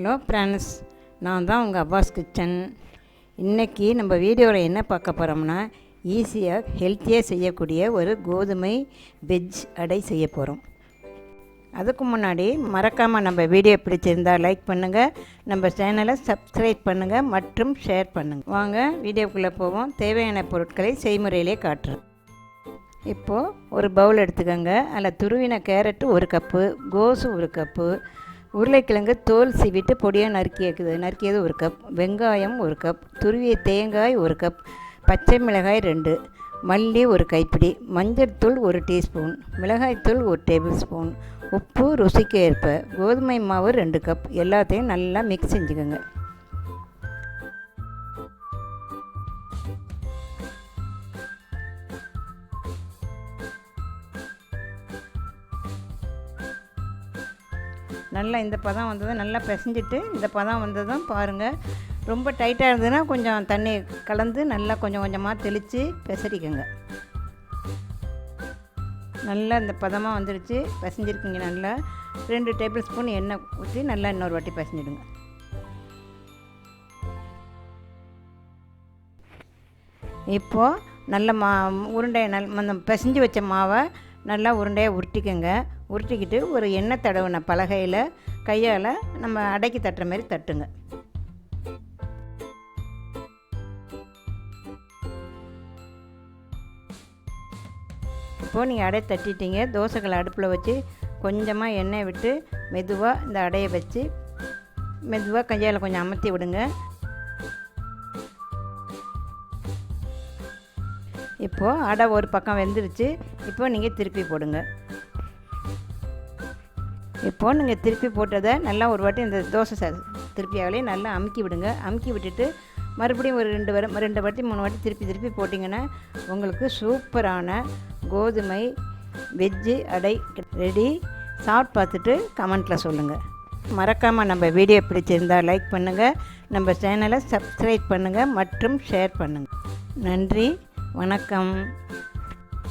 Hello friends, நான் தான் உங்கள் அவ்வாஸ் கிச்சன். இன்றைக்கி நம்ம வீடியோவில் என்ன பார்க்க போகிறோம்னா, ஈஸியாக ஹெல்த்தியாக செய்யக்கூடிய ஒரு கோதுமை வெஜ் அடை செய்ய போகிறோம். அதுக்கு முன்னாடி மறக்காமல் நம்ம வீடியோ பிடிச்சிருந்தால் லைக் பண்ணுங்கள், நம்ம சேனலை சப்ஸ்கிரைப் பண்ணுங்கள் மற்றும் ஷேர் பண்ணுங்கள். வாங்க வீடியோக்குள்ளே போவோம். தேவையான பொருட்களை செய்முறையிலே காட்டுறேன். இப்போது ஒரு பவுல் எடுத்துக்கோங்க. அதில் துருவின கேரட்டு 1 கப்பு, கோஸு 1 கப்பு, உருளைக்கிழங்கு தோல் சீவிட்டு பொடியாக நறுக்கியது 1 கப், வெங்காயம் 1 கப், துருவிய தேங்காய் 1 கப், பச்சை மிளகாய் 2, மல்லி 1 கைப்பிடி, மஞ்சள் தூள் 1 டீஸ்பூன், மிளகாய்த்தூள் 1 டேபிள் ஸ்பூன், உப்பு ருசிக்கு ஏற்ப, கோதுமை மாவு 2 கப். எல்லாத்தையும் நல்லா மிக்ஸ் செஞ்சுக்கோங்க. நல்லா இந்த பதம் வந்ததும் நல்லா பிசைஞ்சிட்டு, இந்த பதம் வந்ததும் பாருங்கள். ரொம்ப டைட்டாக இருந்ததுன்னா கொஞ்சம் தண்ணி கலந்து நல்லா கொஞ்சம் கொஞ்சமாக தெளித்து பிசறிக்கோங்க. நல்லா இந்த பதமாக வந்துடுச்சு, பிசைஞ்சிருக்கீங்க. நல்லா 2 டேபிள் ஸ்பூன் எண்ணெய் ஊற்றி நல்லா இன்னொரு வாட்டி பிசைஞ்சிடுங்க. இப்போது நல்ல உருண்டையை அந்த பிசைஞ்சு வச்ச மாவை நல்லா உருண்டையாக உருட்டிக்கோங்க. உருட்டிக்கிட்டு ஒரு எண்ணெய் தடவின பலகையில் கையால் நம்ம அடைக்கி தட்டுற மாதிரி தட்டுங்க. இப்போது நீங்கள் அடை தட்டிட்டீங்க. தோசைகளை அடுப்பில் வச்சு கொஞ்சமாக எண்ணெய் விட்டு மெதுவாக இந்த அடையை வச்சு மெதுவாக கையால் கொஞ்சம் அமர்த்தி விடுங்க. இப்போது அடை ஒரு பக்கம் வெந்துருச்சு. இப்போது நீங்கள் திருப்பி போடுங்க. இப்போது நீங்கள் திருப்பி போட்டதை நல்லா ஒரு வாட்டி இந்த தோசை திருப்பியாகலே நல்லா அமுக்கி விடுங்க. அமுக்கி விட்டுட்டு மறுபடியும் ஒரு 2 வாட்டி 3 வாட்டி திருப்பி போட்டிங்கன்னா உங்களுக்கு சூப்பரான கோதுமை வெஜ்ஜு அடை ரெடி. சாப்பிட்டு பார்த்துட்டு கமெண்ட்டில் சொல்லுங்கள். மறக்காமல் நம்ம வீடியோ பிடிச்சிருந்தால் லைக் பண்ணுங்கள், நம்ம சேனலை சப்ஸ்கிரைப் பண்ணுங்கள் மற்றும் ஷேர் பண்ணுங்கள். நன்றி, வணக்கம்.